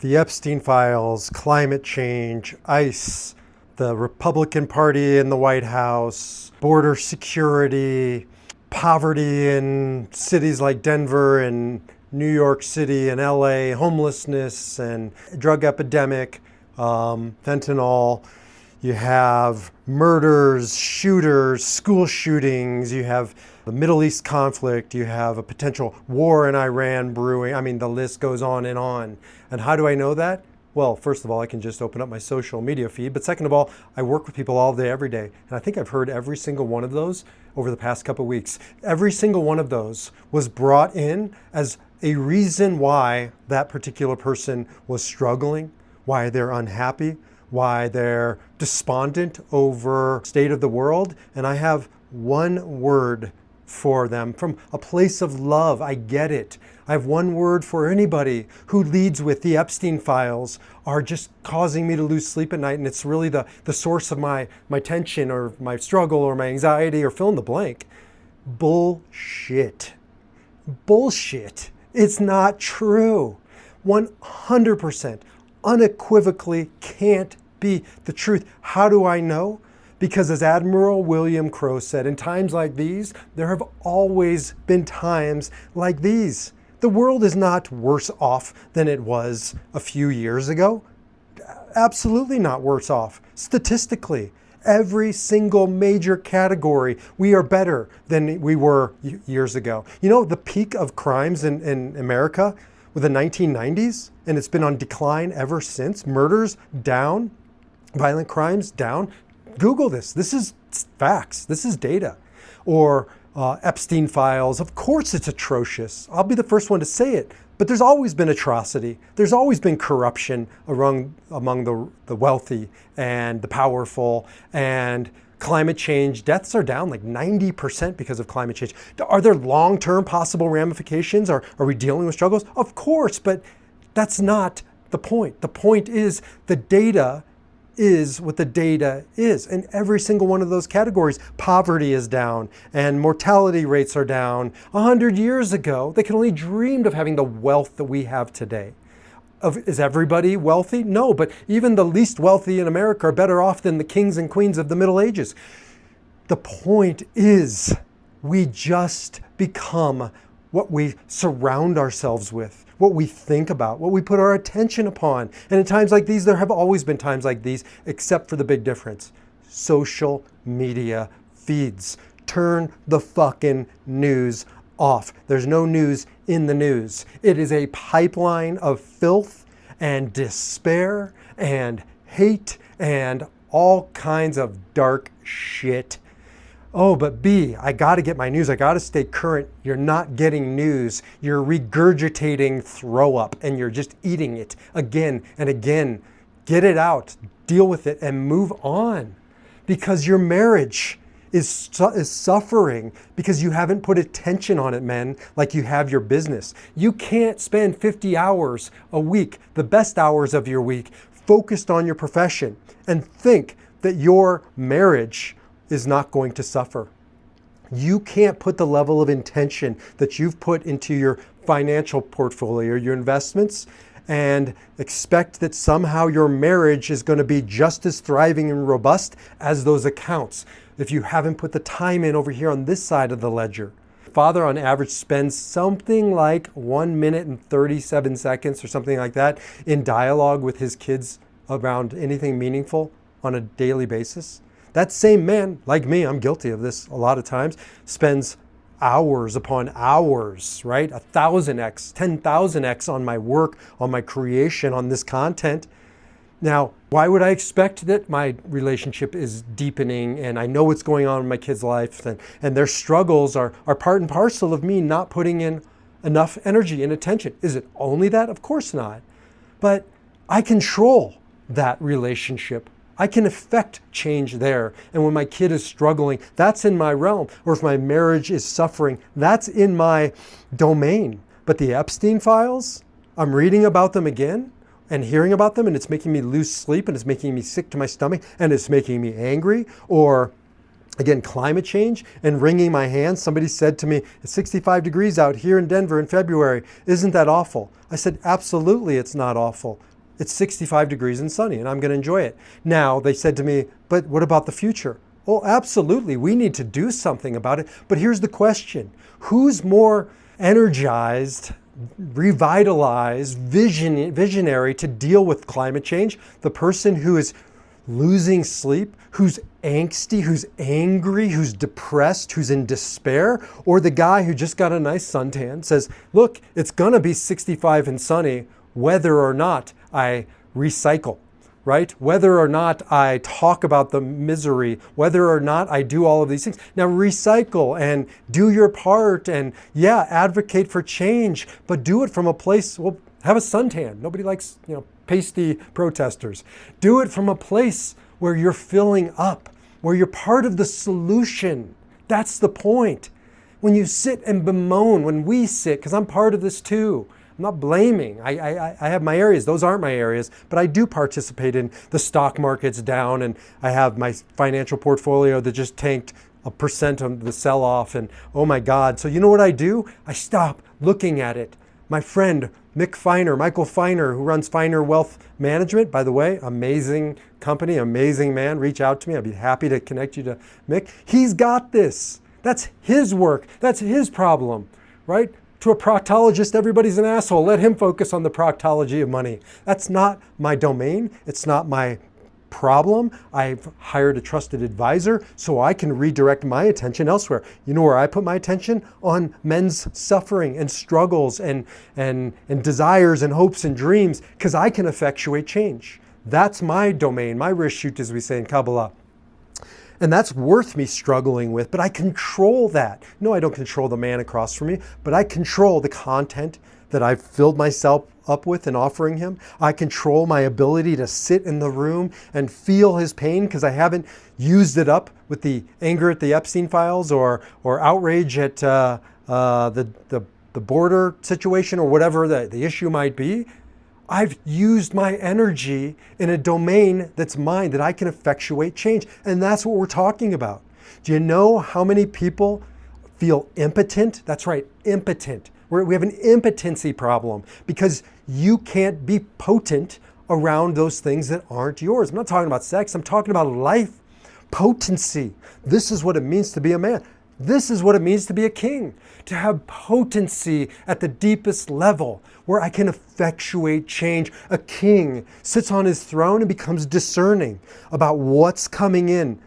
the Epstein files, climate change, ICE, the Republican Party in the White House, border security, poverty in cities like Denver and New York City and LA, homelessness and drug epidemic, fentanyl. You have murders, shooters, school shootings. You have the Middle East conflict. You have a potential war in Iran brewing. I mean, the list goes on and on. And how do I know that? Well, first of all, I can just open up my social media feed. But second of all, I work with people all day, every day. And I think I've heard every single one of those over the past couple of weeks. Every single one of those was brought in as a reason why that particular person was struggling, why they're unhappy, why they're despondent over the state of the world. And I have one word for them from a place of love. I get it. I have one word for anybody who leads with the Epstein files are just causing me to lose sleep at night. And it's really the source of my tension or my struggle or my anxiety or fill in the blank. Bullshit. Bullshit. It's not true. 100% unequivocally can't be the truth. How do I know? Because as Admiral William Crowe said, in times like these, there have always been times like these. The world is not worse off than it was a few years ago. Absolutely not worse off. Statistically, every single major category, we are better than we were years ago. You know, the peak of crimes in America with the 1990s, and it's been on decline ever since. Murders down, violent crimes down. Google this. This is facts. This is data. Or Epstein files. Of course it's atrocious. I'll be the first one to say it. But there's always been atrocity. There's always been corruption among the wealthy and the powerful. And climate change, deaths are down like 90% because of climate change. Are there long-term possible ramifications? Are we dealing with struggles? Of course, but that's not the point. The point is the data is what the data is. And every single one of those categories, poverty is down and mortality rates are down. 100 years ago, they could only dreamed of having the wealth that we have today. Is everybody wealthy? No, but even the least wealthy in America are better off than the kings and queens of the Middle Ages. The point is, we just become what we surround ourselves with, what we think about, what we put our attention upon. And in times like these, there have always been times like these, except for the big difference. Social media feeds. Turn the fucking news off. There's no news in the news. It is a pipeline of filth and despair and hate and all kinds of dark shit. Oh, but B, I got to get my news. I got to stay current. You're not getting news. You're regurgitating throw up and you're just eating it again and again. Get it out, deal with it and move on, because your marriage is suffering because you haven't put attention on it, men, like you have your business. You can't spend 50 hours a week, the best hours of your week, focused on your profession and think that your marriage is not going to suffer. You can't put the level of intention that you've put into your financial portfolio, your investments, and expect that somehow your marriage is going to be just as thriving and robust as those accounts if you haven't put the time in over here on this side of the ledger. Father on average spends something like 1 minute and 37 seconds or something like that in dialogue with his kids around anything meaningful on a daily basis. That same man, like me, I'm guilty of this a lot of times, spends hours upon hours, right? 1,000x, 10,000x on my work, on my creation, on this content. Now, why would I expect that my relationship is deepening and I know what's going on in my kids' life and their struggles are part and parcel of me not putting in enough energy and attention? Is it only that? Of course not. But I control that relationship. I can affect change there. And when my kid is struggling, that's in my realm. Or if my marriage is suffering, that's in my domain. But the Epstein files, I'm reading about them again and hearing about them, and it's making me lose sleep, and it's making me sick to my stomach, and it's making me angry. Or Again, climate change and wringing my hands. Somebody said to me, it's 65 degrees out here in Denver in February. Isn't that awful? I said, absolutely, it's not awful. It's 65 degrees and sunny, and I'm going to enjoy it. Now, they said to me, but what about the future? Oh, absolutely, we need to do something about it. But here's the question. Who's more energized, revitalized, visionary to deal with climate change? The person who is losing sleep, who's angsty, who's angry, who's depressed, who's in despair, or the guy who just got a nice suntan, says, look, it's gonna be 65 and sunny whether or not I recycle, right? Whether or not I talk about the misery, whether or not I do all of these things. Now recycle and do your part and yeah, advocate for change, but do it from a place, well, have a suntan. Nobody likes, pasty protesters. Do it from a place where you're filling up, where you're part of the solution. That's the point. When you sit and bemoan, when we sit, because I'm part of this too. I'm not blaming. I have my areas. Those aren't my areas, but I do participate in the stock market's down, and I have my financial portfolio that just tanked 1% on the sell-off, and oh my God. So you know what I do? I stop looking at it. My friend, Michael Feiner, who runs Feiner Wealth Management, by the way, amazing company, amazing man. Reach out to me. I'd be happy to connect you to Mick. He's got this. That's his work. That's his problem, right? To a proctologist, everybody's an asshole. Let him focus on the proctology of money. That's not my domain. It's not my problem. I've hired a trusted advisor so I can redirect my attention elsewhere. You know where I put my attention? On men's suffering and struggles and desires and hopes and dreams, because I can effectuate change. That's my domain, my reshut, as we say in Kabbalah. And that's worth me struggling with, but I control that. No, I don't control the man across from me, but I control the content that I've filled myself up with and offering him. I control my ability to sit in the room and feel his pain because I haven't used it up with the anger at the Epstein files or outrage at the border situation or whatever the issue might be. I've used my energy in a domain that's mine, that I can effectuate change. And that's what we're talking about. Do you know how many people feel impotent? That's right, impotent. We have an impotency problem because you can't be potent around those things that aren't yours. I'm not talking about sex, I'm talking about life. Potency. This is what it means to be a man. This is what it means to be a king. To have potency at the deepest level where I can effectuate change. A king sits on his throne and becomes discerning about what's coming in.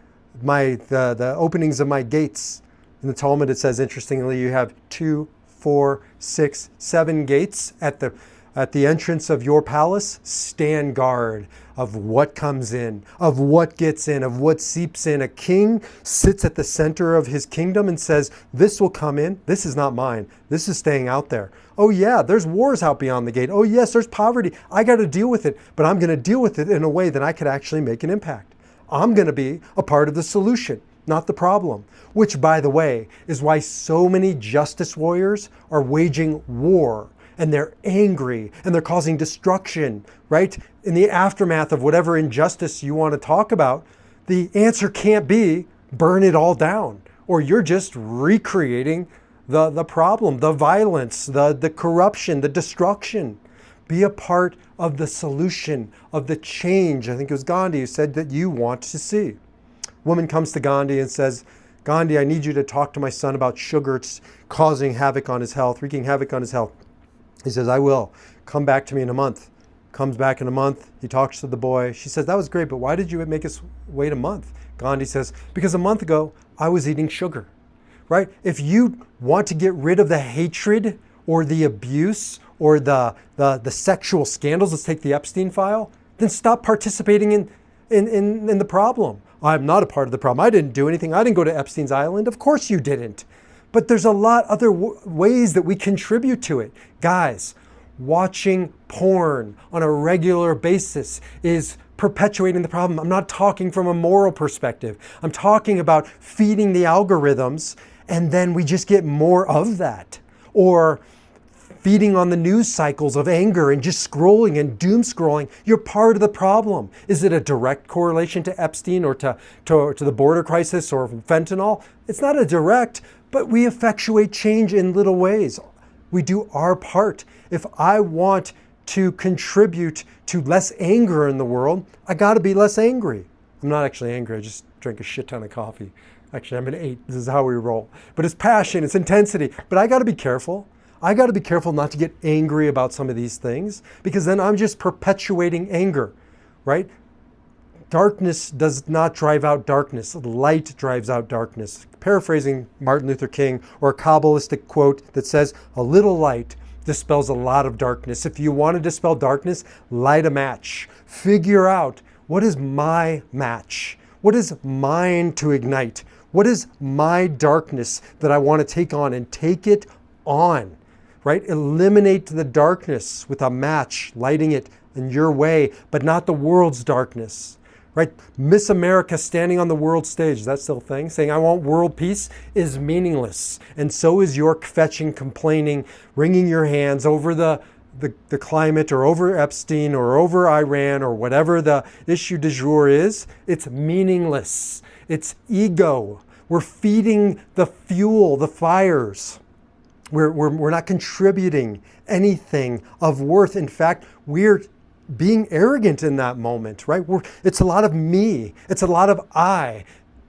The openings of my gates. In the Talmud it says, interestingly, you have 2, 4, 6, 7 gates at the entrance of your palace. Stand guard of what comes in, of what gets in, of what seeps in. A king sits at the center of his kingdom and says, this will come in. This is not mine. This is staying out there. Oh yeah, there's wars out beyond the gate. Oh yes, there's poverty. I got to deal with it, but I'm going to deal with it in a way that I could actually make an impact. I'm going to be a part of the solution, not the problem. Which, by the way, is why so many justice warriors are waging war, and they're angry, and they're causing destruction, right? In the aftermath of whatever injustice you want to talk about, the answer can't be burn it all down, or you're just recreating the problem, the violence, the corruption, the destruction. Be a part of the solution, of the change. I think it was Gandhi who said that you want to see. Woman comes to Gandhi and says, Gandhi, I need you to talk to my son about sugar. It's causing havoc on his health, wreaking havoc on his health. He says, I will. Come back to me in a month. Comes back in a month. He talks to the boy. She says, that was great, but why did you make us wait a month? Gandhi says, because a month ago, I was eating sugar, right? If you want to get rid of the hatred or the abuse or the sexual scandals, let's take the Epstein file, then stop participating in the problem. I'm not a part of the problem. I didn't do anything. I didn't go to Epstein's island. Of course you didn't. But there's a lot other ways that we contribute to it. Guys, watching porn on a regular basis is perpetuating the problem. I'm not talking from a moral perspective. I'm talking about feeding the algorithms and then we just get more of that. Or feeding on the news cycles of anger and just scrolling and doom scrolling, you're part of the problem. Is it a direct correlation to Epstein or to the border crisis or fentanyl? It's not a direct, but we effectuate change in little ways. We do our part. If I want to contribute to less anger in the world, I got to be less angry. I'm not actually angry. I just drank a shit ton of coffee. Actually, I'm an 8. This is how we roll. But it's passion, it's intensity. But I got to be careful. I got to be careful not to get angry about some of these things, because then I'm just perpetuating anger, right? Darkness does not drive out darkness. Light drives out darkness. Paraphrasing Martin Luther King, or a Kabbalistic quote that says, a little light dispels a lot of darkness. If you want to dispel darkness, light a match. Figure out, what is my match? What is mine to ignite? What is my darkness that I want to take on, and take it on? Right? Eliminate the darkness with a match, lighting it in your way, but not the world's darkness. Right? Miss America standing on the world stage, that's still a thing, saying I want world peace is meaningless. And so is your fetching, complaining, wringing your hands over the climate, or over Epstein, or over Iran, or whatever the issue du jour is. It's meaningless. It's ego. We're feeding the fuel, the fires. We're not contributing anything of worth. In fact, we're being arrogant in that moment, right? It's a lot of me. It's a lot of I.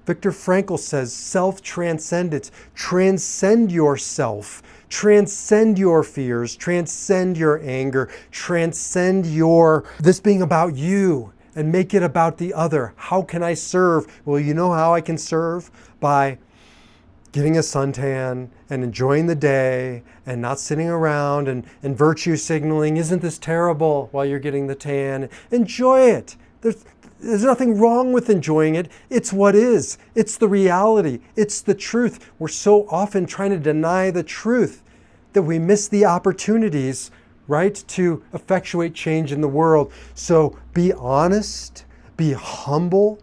Viktor Frankl says self-transcendence. Transcend yourself. Transcend your fears. Transcend your anger. Transcend this being about you, and make it about the other. How can I serve? Well, you know how I can serve? By getting a suntan and enjoying the day and not sitting around and virtue signaling, isn't this terrible, while you're getting the tan. Enjoy it. There's nothing wrong with enjoying it. It's what is. It's the reality. It's the truth. We're so often trying to deny the truth that we miss the opportunities, right, to effectuate change in the world. So be honest, be humble,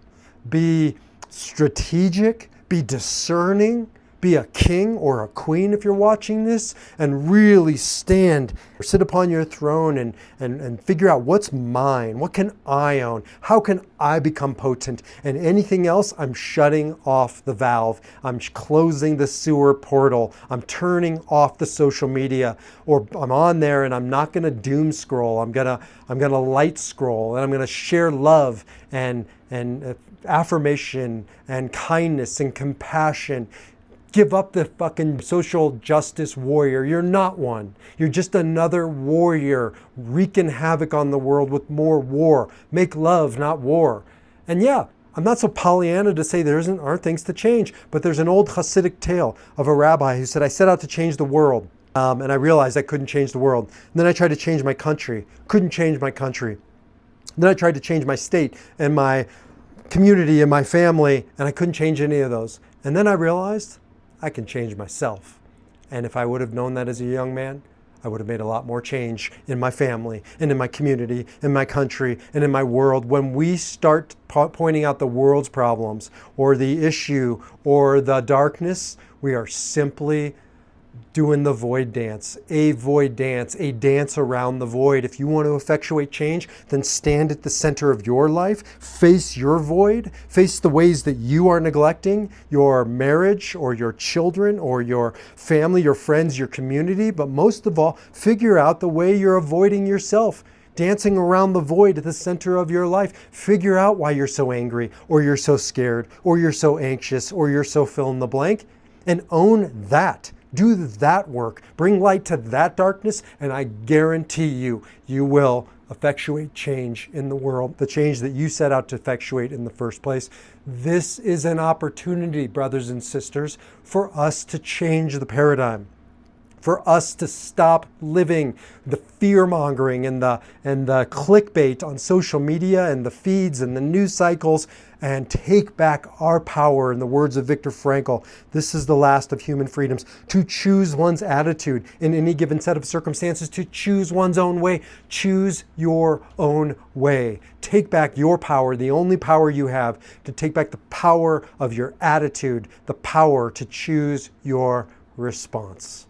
be strategic, be discerning, be a king or a queen if you're watching this, and really stand or sit upon your throne and figure out what's mine, what can I own, how can I become potent, and anything else, I'm shutting off the valve, I'm closing the sewer portal, I'm turning off the social media, or I'm on there and I'm not going to doom scroll, I'm gonna light scroll, and I'm going to share love and affirmation and kindness and compassion. Give up the fucking social justice warrior. You're not one. You're just another warrior wreaking havoc on the world with more war. Make love, not war. And yeah, I'm not so Pollyanna to say there aren't things to change, but there's an old Hasidic tale of a rabbi who said, I set out to change the world, and I realized I couldn't change the world. And then I tried to change my country, couldn't change my country. And then I tried to change my state and my community and my family, and I couldn't change any of those. And then I realized I can change myself. And if I would have known that as a young man, I would have made a lot more change in my family and in my community, in my country, and in my world. When we start pointing out the world's problems or the issue or the darkness, we are simply doing the void dance, a dance around the void. If you want to effectuate change, then stand at the center of your life, face your void, face the ways that you are neglecting your marriage or your children or your family, your friends, your community, but most of all, figure out the way you're avoiding yourself. Dancing around the void at the center of your life. Figure out why you're so angry, or you're so scared, or you're so anxious, or you're so fill in the blank, and own that. Do that work. Bring light to that darkness, and I guarantee you, you will effectuate change in the world, the change that you set out to effectuate in the first place. This is an opportunity, brothers and sisters, for us to change the paradigm, for us to stop living the fear-mongering and the clickbait on social media and the feeds and the news cycles, and take back our power. In the words of Viktor Frankl, this is the last of human freedoms, to choose one's attitude in any given set of circumstances, to choose one's own way. Choose your own way. Take back your power, the only power you have, to take back the power of your attitude, the power to choose your response.